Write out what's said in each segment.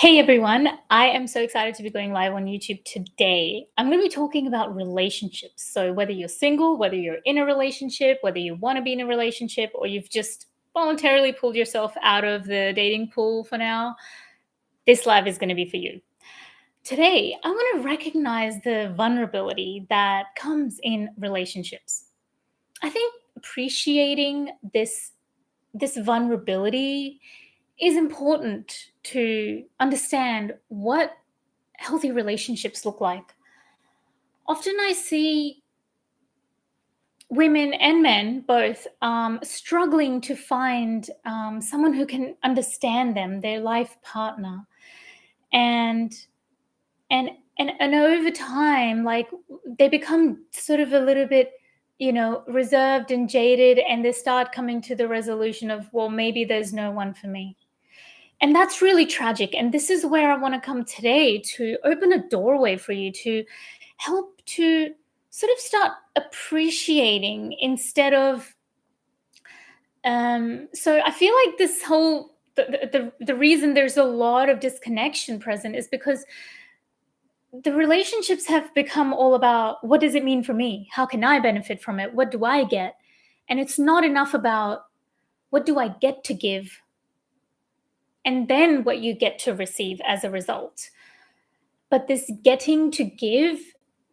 Hey everyone, I am so excited to be going live on YouTube today. I'm going to be talking about relationships. So, whether you're single, whether you're in a relationship, whether you want to be in a relationship, or you've just voluntarily pulled yourself out of the dating pool for now, this live is going to be for you. Today, I want to recognize the vulnerability that comes in relationships. I think appreciating this vulnerability is important to understand what healthy relationships look like. Often I see women and men both struggling to find someone who can understand them, their life partner, and and over time, like they become sort of a little bit, reserved and jaded, and they start coming to the resolution of, well, maybe there's no one for me. And that's really tragic. And this is where I want to come today to open a doorway for you to help to sort of start appreciating instead of. So I feel like this whole the reason there's a lot of disconnection present is because the relationships have become all about what does it mean for me? How can I benefit from it? What do I get? And it's not enough about what do I get to give and then what you get to receive as a result. But this getting to give,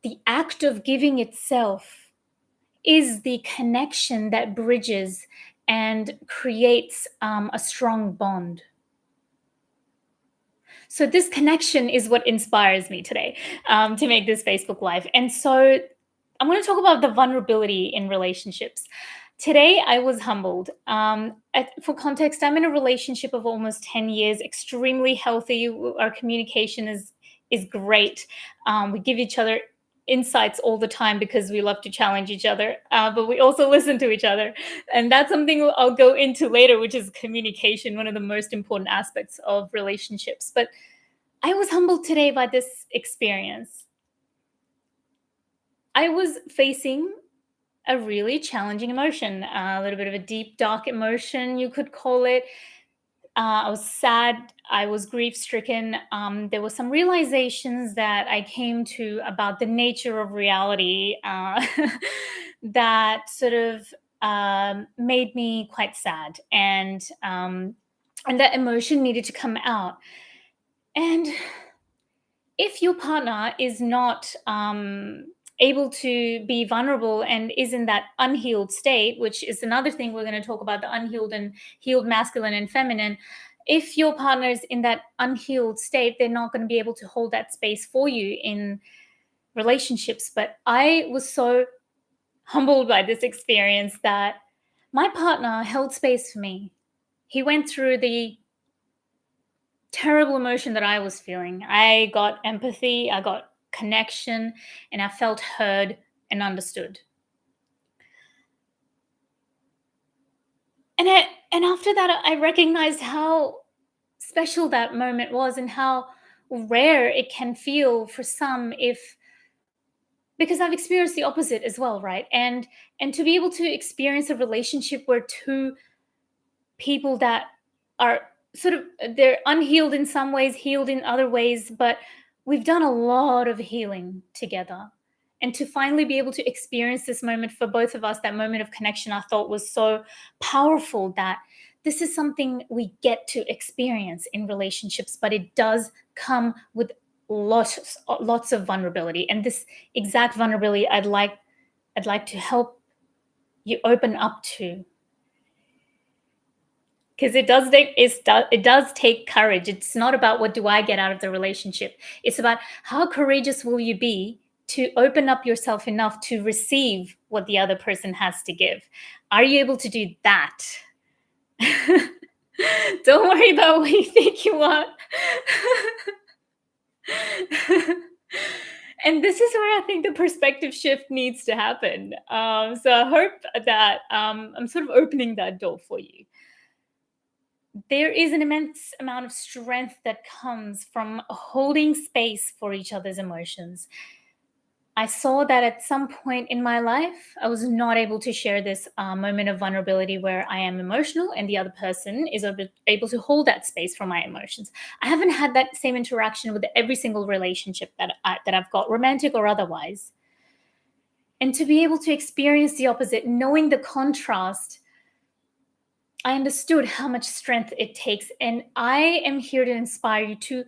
the act of giving itself, is the connection that bridges and creates a strong bond. So, this connection is what inspires me today to make this Facebook Live. And so, I'm going to talk about the vulnerability in relationships. Today, I was humbled. For context, I'm in a relationship of almost 10 years, extremely healthy. Our communication is great. We give each other insights all the time because we love to challenge each other, but we also listen to each other. And that's something I'll go into later, which is communication, one of the most important aspects of relationships. But I was humbled today by this experience. I was facing a really challenging emotion, a little bit of a deep, dark emotion, you could call it. I was sad. I was grief stricken. There were some realizations that I came to about the nature of reality that sort of made me quite sad, and that emotion needed to come out. And if your partner is not able to be vulnerable and is in that unhealed state, which is another thing we're going to talk about, the unhealed and healed masculine and feminine. If your partner is in that unhealed state, they're not going to be able to hold that space for you in relationships. But I was so humbled by this experience that my partner held space for me. He went through the terrible emotion that I was feeling. I got empathy, I got connection, and I felt heard and understood. And after that, I recognized how special that moment was and how rare it can feel for some, if because I've experienced the opposite as well, right? And to be able to experience a relationship where two people that are sort of, they're unhealed in some ways, healed in other ways, but we've done a lot of healing together. And to finally be able to experience this moment for both of us, that moment of connection, I thought was so powerful that this is something we get to experience in relationships, but it does come with lots of vulnerability. And this exact vulnerability I'd like to help you open up to, because it does take courage. It's not about what do I get out of the relationship. It's about how courageous will you be to open up yourself enough to receive what the other person has to give. Are you able to do that? Don't worry about what you think you want. And this is where I think the perspective shift needs to happen. So I hope that I'm sort of opening that door for you. There is an immense amount of strength that comes from holding space for each other's emotions. I saw that at some point in my life, I was not able to share this moment of vulnerability where I am emotional and the other person is able to hold that space for my emotions. I haven't had that same interaction with every single relationship that I've got, romantic or otherwise. And to be able to experience the opposite, knowing the contrast, I understood how much strength it takes. And I am here to inspire you to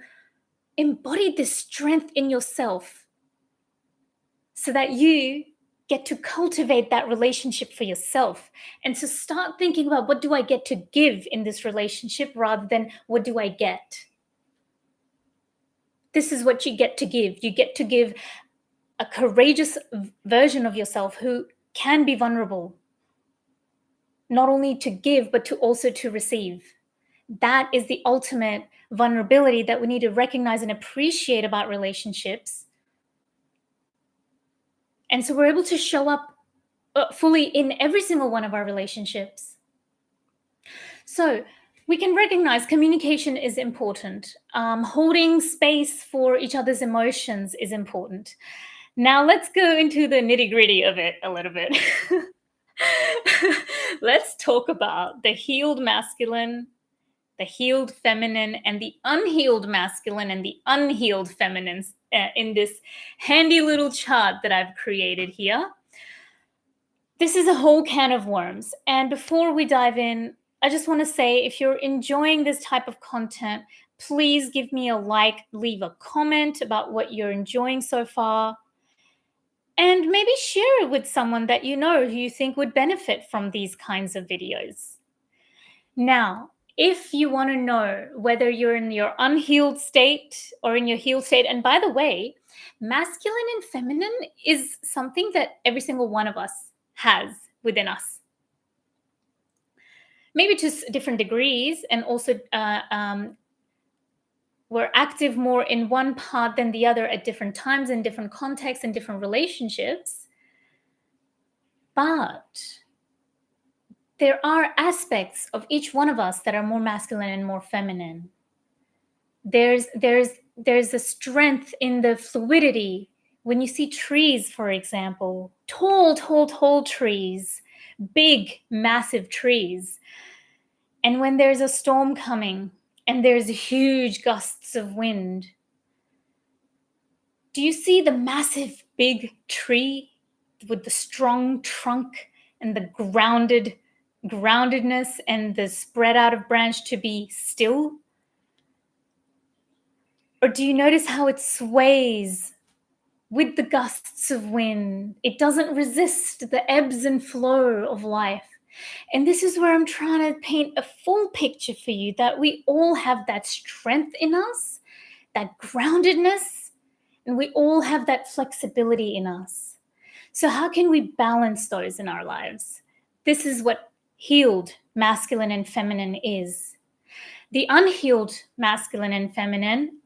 embody this strength in yourself so that you get to cultivate that relationship for yourself and to start thinking about what do I get to give in this relationship rather than what do I get. This is what you get to give. You get to give a courageous version of yourself who can be vulnerable, not only to give, but to also to receive. That is the ultimate vulnerability that we need to recognize and appreciate about relationships. And so we're able to show up fully in every single one of our relationships. So we can recognize communication is important. Holding space for each other's emotions is important. Now let's go into the nitty gritty of it a little bit. Let's talk about the healed masculine, the healed feminine, and the unhealed masculine and the unhealed feminines in this handy little chart that I've created here. This is a whole can of worms. And before we dive in, I just want to say if you're enjoying this type of content, please give me a like, leave a comment about what you're enjoying so far, and maybe share it with someone that you know who you think would benefit from these kinds of videos. Now, if you want to know whether you're in your unhealed state or in your healed state, and by the way, masculine and feminine is something that every single one of us has within us. Maybe to different degrees, and also we're active more in one part than the other at different times, in different contexts, in different relationships. But there are aspects of each one of us that are more masculine and more feminine. There's a strength in the fluidity. When you see trees, for example, tall trees, big, massive trees, and when there's a storm coming and there's huge gusts of wind, do you see the massive, big tree with the strong trunk and the groundedness and the spread out of branch to be still? Or do you notice how it sways with the gusts of wind? It doesn't resist the ebbs and flow of life. And this is where I'm trying to paint a full picture for you, that we all have that strength in us, that groundedness, and we all have that flexibility in us. So how can we balance those in our lives? This is what healed masculine and feminine is. The unhealed masculine and feminine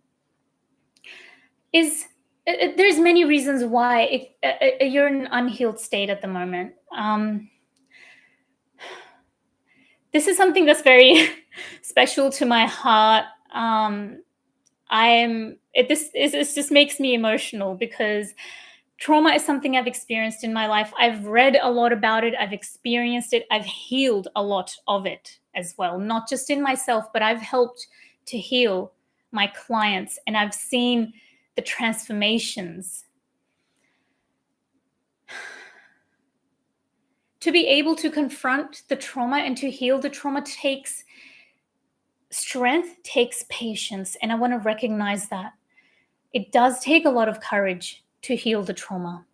is, there's many reasons why you're in an unhealed state at the moment. This is something that's very special to my heart. This just makes me emotional because trauma is something I've experienced in my life. I've read a lot about it. I've experienced it. I've healed a lot of it as well, not just in myself, but I've helped to heal my clients, and I've seen the transformations. To be able to confront the trauma and to heal the trauma takes strength, takes patience, and I want to recognize that. It does take a lot of courage to heal the trauma.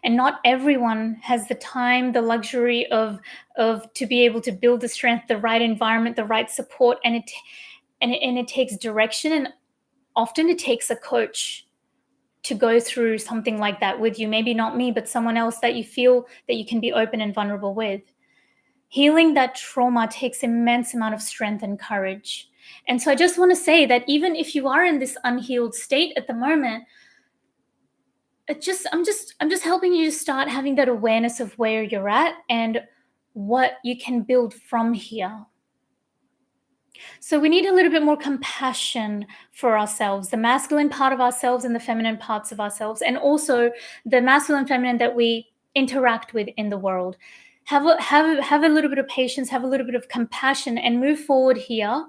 And not everyone has the time, the luxury of to be able to build the strength, the right environment, the right support, and it takes direction, and often it takes a coach to go through something like that with you. Maybe not me, but someone else that you feel that you can be open and vulnerable with. Healing that trauma takes immense amount of strength and courage. And so I just want to say that even if you are in this unhealed state at the moment, I'm just helping you to start having that awareness of where you're at and what you can build from here. So we need a little bit more compassion for ourselves, the masculine part of ourselves and the feminine parts of ourselves, and also the masculine feminine that we interact with in the world. Have a little bit of patience, have a little bit of compassion, and move forward here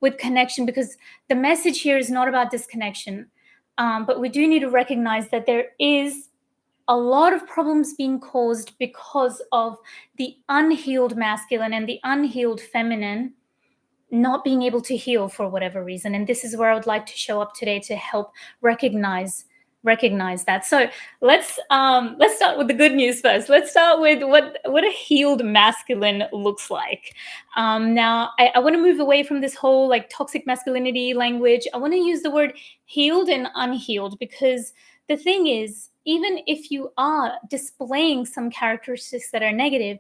with connection, because the message here is not about disconnection. But we do need to recognize that there is a lot of problems being caused because of the unhealed masculine and the unhealed feminine not being able to heal for whatever reason. And this is where I would like to show up today to help recognize that. So let's start with the good news first. Let's start with what a healed masculine looks like. Now I want to move away from this whole like toxic masculinity language. I want to use the word healed and unhealed, because the thing is, even if you are displaying some characteristics that are negative,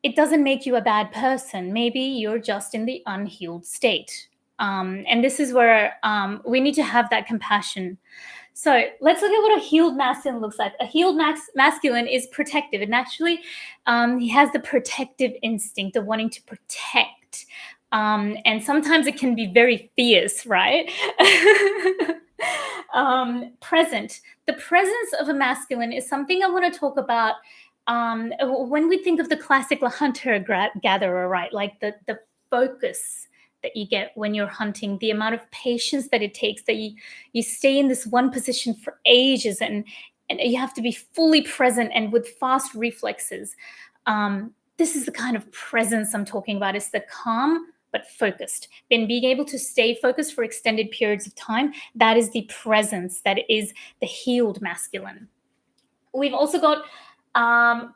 it doesn't make you a bad person. Maybe you're just in the unhealed state. And this is where we need to have that compassion. So let's look at what a healed masculine looks like. A healed masculine is protective. And naturally, he has the protective instinct of wanting to protect. And sometimes it can be very fierce, right? Present. The presence of a masculine is something I want to talk about when we think of the classic hunter gatherer, right? Like the focus that you get when you're hunting, the amount of patience that it takes, that you stay in this one position for ages, and you have to be fully present and with fast reflexes. This is the kind of presence I'm talking about. It's the calm but focused. Being able to stay focused for extended periods of time, that is the presence, that is the healed masculine. We've also got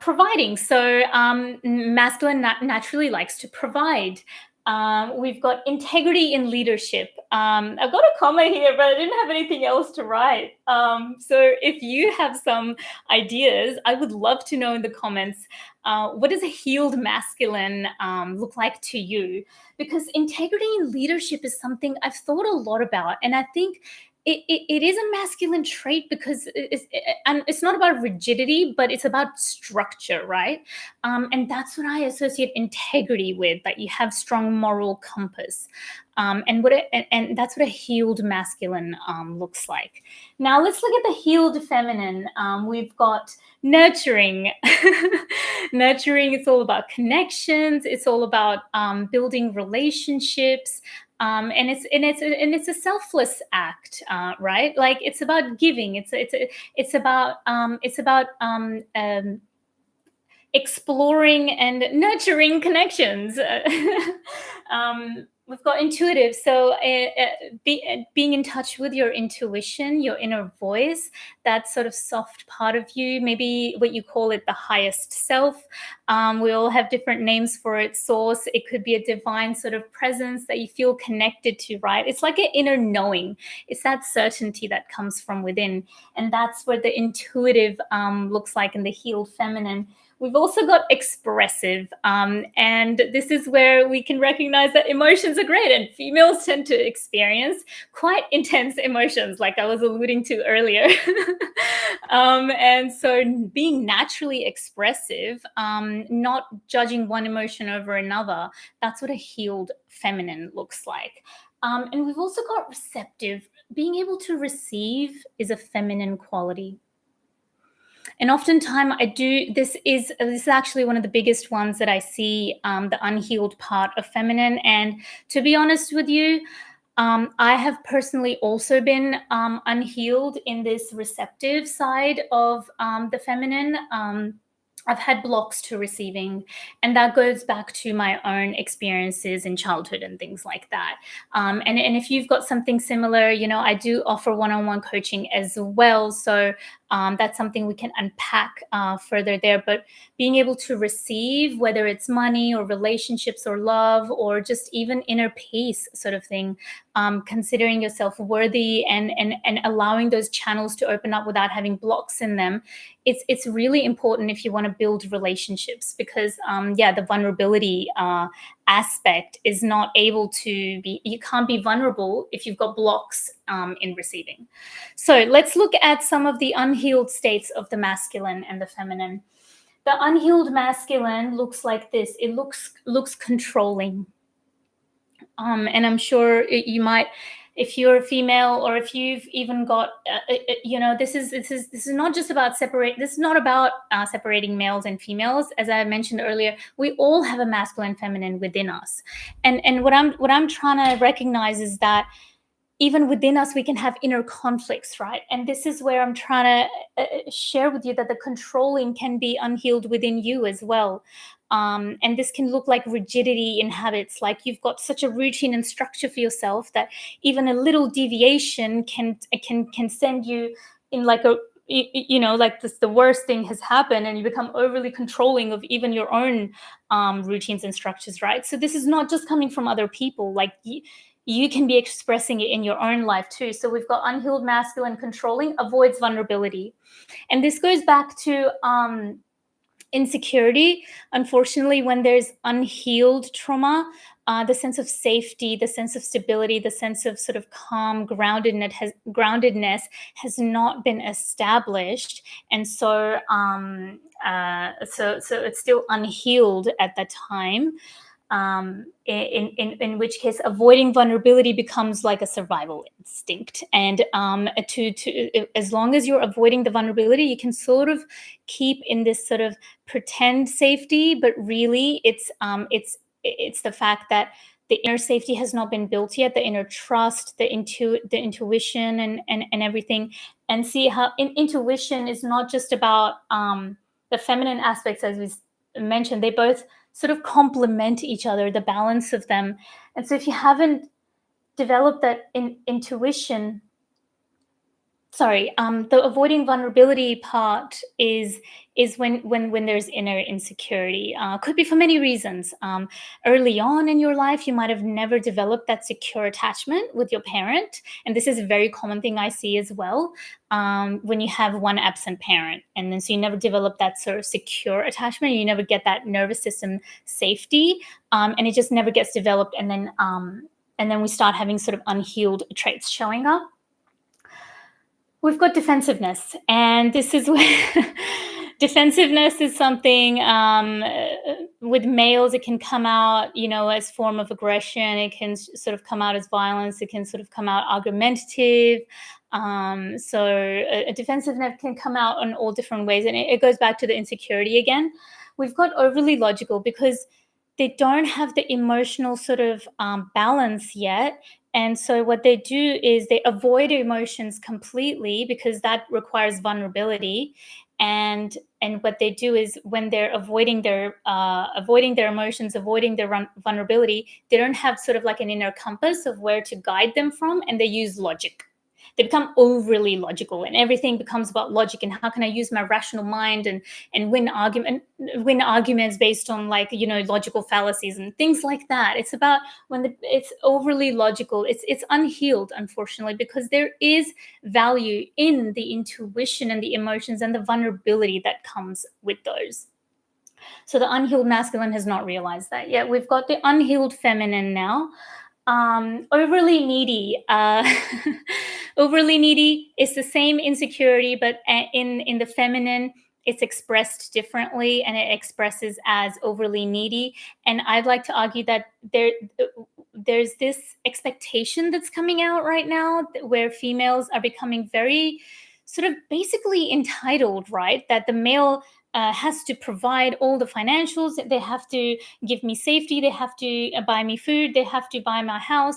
providing. So masculine naturally likes to provide. We've got integrity in leadership. I've got a comma here, but I didn't have anything else to write. So if you have some ideas, I would love to know in the comments, what does a healed masculine look like to you? Because integrity in leadership is something I've thought a lot about. And I think it is a masculine trait, because and it's not about rigidity, but it's about structure, right? And that's what I associate integrity with, that you have strong moral compass. And that's what a healed masculine looks like. Now let's look at the healed feminine. We've got nurturing. Nurturing, it's all about connections. It's all about building relationships. And it's a selfless act, right? Like it's about giving. It's about exploring and nurturing connections. We've got intuitive, so being in touch with your intuition, your inner voice, that sort of soft part of you, maybe what you call it, the highest self. We all have different names for its source. It could be a divine sort of presence that you feel connected to, right? It's like an inner knowing. It's that certainty that comes from within. And that's what the intuitive looks like in the healed feminine. We've also got expressive, and this is where we can recognize that emotions are great, and females tend to experience quite intense emotions, like I was alluding to earlier. And so being naturally expressive, not judging one emotion over another, that's what a healed feminine looks like. And we've also got receptive. Being able to receive is a feminine quality. And oftentimes this is actually one of the biggest ones that I see, the unhealed part of feminine. And to be honest with you, I have personally also been unhealed in this receptive side of the feminine. I've had blocks to receiving, and that goes back to my own experiences in childhood and things like that. And if you've got something similar, I do offer one-on-one coaching as well. So that's something we can unpack further there. But being able to receive, whether it's money or relationships or love or just even inner peace sort of thing, considering yourself worthy and allowing those channels to open up without having blocks in them, it's really important if you want to build relationships, because the vulnerability aspect is not able to be, you can't be vulnerable if you've got blocks in receiving. So let's look at some of the unhealed states of the masculine and the feminine. The unhealed masculine looks like this. It looks controlling. And I'm sure you might, if you're a female, or if you've even got, this is not just about separate. This is not about separating males and females. As I mentioned earlier, we all have a masculine, feminine within us, and what I'm trying to recognize is that even within us we can have inner conflicts, right? And this is where I'm trying to share with you that the controlling can be unhealed within you as well. And this can look like rigidity in habits, like you've got such a routine and structure for yourself that even a little deviation can send you in like a, like this, the worst thing has happened, and you become overly controlling of even your own routines and structures, right? So this is not just coming from other people, like you can be expressing it in your own life too. So we've got unhealed masculine controlling avoids vulnerability. And this goes back to insecurity. Unfortunately, when there's unhealed trauma, the sense of safety, the sense of stability, the sense of sort of calm groundedness has not been established, and so it's still unhealed at that time. In which case avoiding vulnerability becomes like a survival instinct. And to as long as you're avoiding the vulnerability, you can sort of keep in this sort of pretend safety, but really it's the fact that the inner safety has not been built yet, the inner trust, the intuition, and everything. And see how intuition is not just about the feminine aspects, as we mentioned. They both sort of complement each other, the balance of them. And so if you haven't developed that intuition, the avoiding vulnerability part is when there's inner insecurity. Could be for many reasons. Early on in your life, you might have never developed that secure attachment with your parent, and this is a very common thing I see as well. When you have one absent parent, and then so you never develop that sort of secure attachment, you never get that nervous system safety, and it just never gets developed, and then we start having sort of unhealed traits showing up. We've got defensiveness, and this is where defensiveness is something, with males, it can come out, as form of aggression. It can sort of come out as violence. It can sort of come out argumentative. So defensiveness can come out in all different ways, and it goes back to the insecurity again. We've got overly logical because they don't have the emotional sort of balance yet. And so what they do is they avoid emotions completely because that requires vulnerability. And what they do is when they're avoiding their emotions, avoiding their vulnerability, they don't have sort of like an inner compass of where to guide them from, and they use logic. They become overly logical, and everything becomes about logic and how can I use my rational mind and win arguments based on, like, logical fallacies and things like that. It's about it's overly logical. It's unhealed, unfortunately, because there is value in the intuition and the emotions and the vulnerability that comes with those. So the unhealed masculine has not realized that yet. We've got the unhealed feminine now. Overly needy. Overly needy is the same insecurity, but in the feminine, it's expressed differently, and it expresses as overly needy. And I'd like to argue that there's this expectation that's coming out right now where females are becoming very sort of basically entitled, right? That the male has to provide all the financials. They have to give me safety. They have to buy me food. They have to buy my house.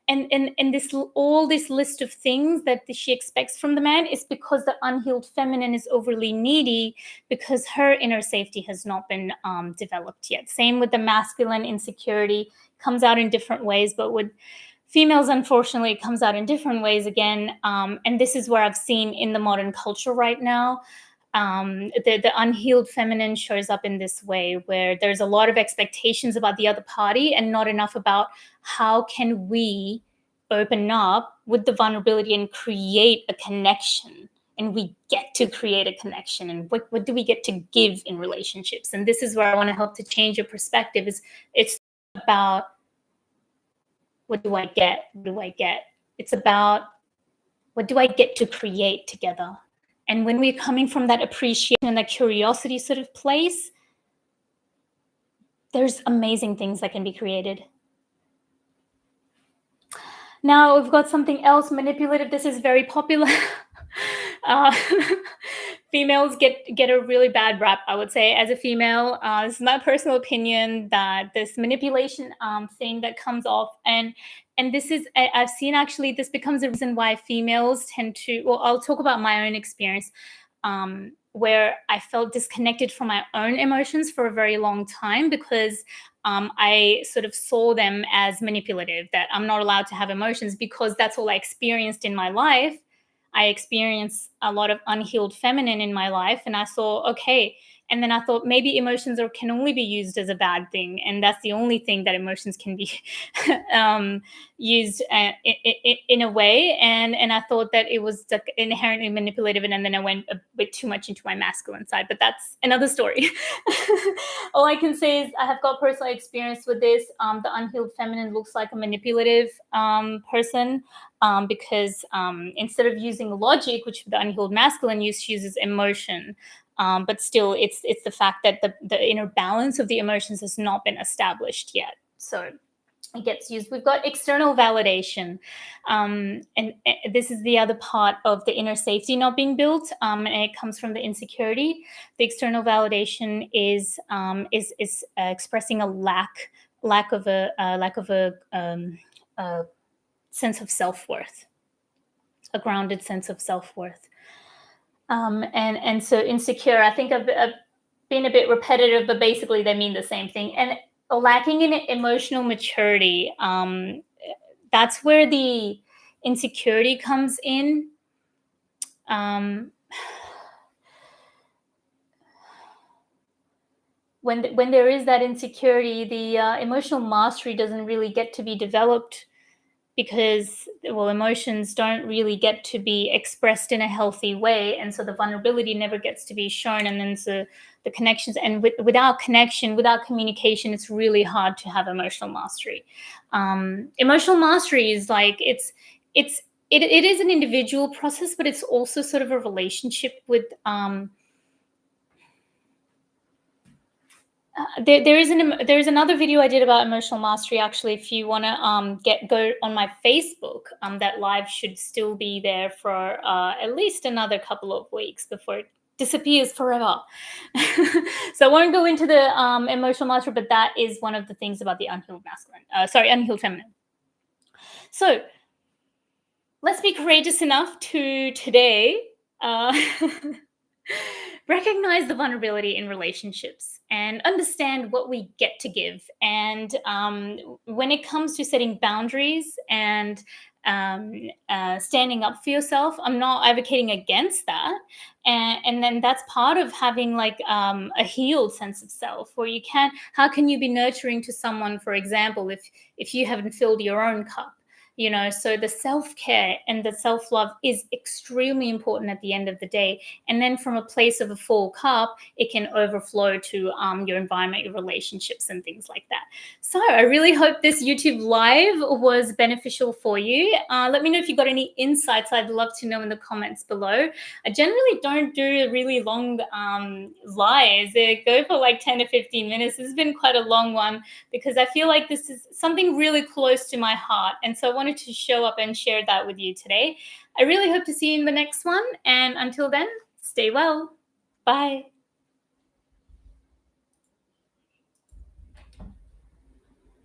And this list of things that she expects from the man is because the unhealed feminine is overly needy, because her inner safety has not been developed yet. Same with the masculine insecurity, comes out in different ways, but with females, unfortunately, it comes out in different ways again. And this is where I've seen in the modern culture right now, the unhealed feminine shows up in this way, where there's a lot of expectations about the other party and not enough about how can we open up with the vulnerability and create a connection. And we get to create a connection, and what do we get to give in relationships? And this is where I want to help to change your perspective. It's about, what do I get? What do I get? It's about, what do I get to create together? And when we're coming from that appreciation and that curiosity sort of place, there's amazing things that can be created. Now we've got something else manipulative. This is very popular. uh, Females get a really bad rap, I would say, as a female. This is my personal opinion that this manipulation thing that comes off, and this is I've seen actually this becomes a reason why females tend to. Well, I'll talk about my own experience, where I felt disconnected from my own emotions for a very long time because I sort of saw them as manipulative, that I'm not allowed to have emotions because that's all I experienced in my life. I experienced a lot of unhealed feminine in my life, and I saw, okay. And then I thought maybe emotions can only be used as a bad thing, and that's the only thing that emotions can be used in a way. And I thought that it was like inherently manipulative, and then I went a bit too much into my masculine side. But that's another story. All I can say is I have got personal experience with this. The unhealed feminine looks like a manipulative person, because instead of using logic, which the unhealed masculine uses emotion. But still, it's the fact that the inner balance of the emotions has not been established yet. So it gets used. We've got external validation, and this is the other part of the inner safety not being built, and it comes from the insecurity. The external validation is expressing a lack of a sense of self-worth, a grounded sense of self-worth. And so insecure, I think I've been a bit repetitive, but basically they mean the same thing. And lacking in emotional maturity, that's where the insecurity comes in. Um, when there is that insecurity, the emotional mastery doesn't really get to be developed, because, well, emotions don't really get to be expressed in a healthy way, and so the vulnerability never gets to be shown. And then so the connections, and without connection, without communication, it's really hard to have emotional mastery. Emotional mastery is like it is an individual process, but it's also sort of a relationship with there's another video I did about emotional mastery. Actually, if you want to go on my Facebook, that live should still be there for at least another couple of weeks before it disappears forever. So I won't go into the emotional mastery, but that is one of the things about the unhealed masculine. Unhealed feminine. So let's be courageous enough to today uh, recognize the vulnerability in relationships and understand what we get to give. And when it comes to setting boundaries and standing up for yourself, I'm not advocating against that. And then that's part of having like a healed sense of self, where you can, how can you be nurturing to someone, for example, if you haven't filled your own cup? So the self-care and the self-love is extremely important at the end of the day. And then from a place of a full cup, it can overflow to your environment, your relationships, and things like that. So I really hope this YouTube live was beneficial for you. Let me know if you got any insights. I'd love to know in the comments below. I generally don't do really long lives. They go for like 10 to 15 minutes. This has been quite a long one because I feel like this is something really close to my heart. And so I wanted to show up and share that with you today. I really hope to see you in the next one. And until then, stay well. Bye.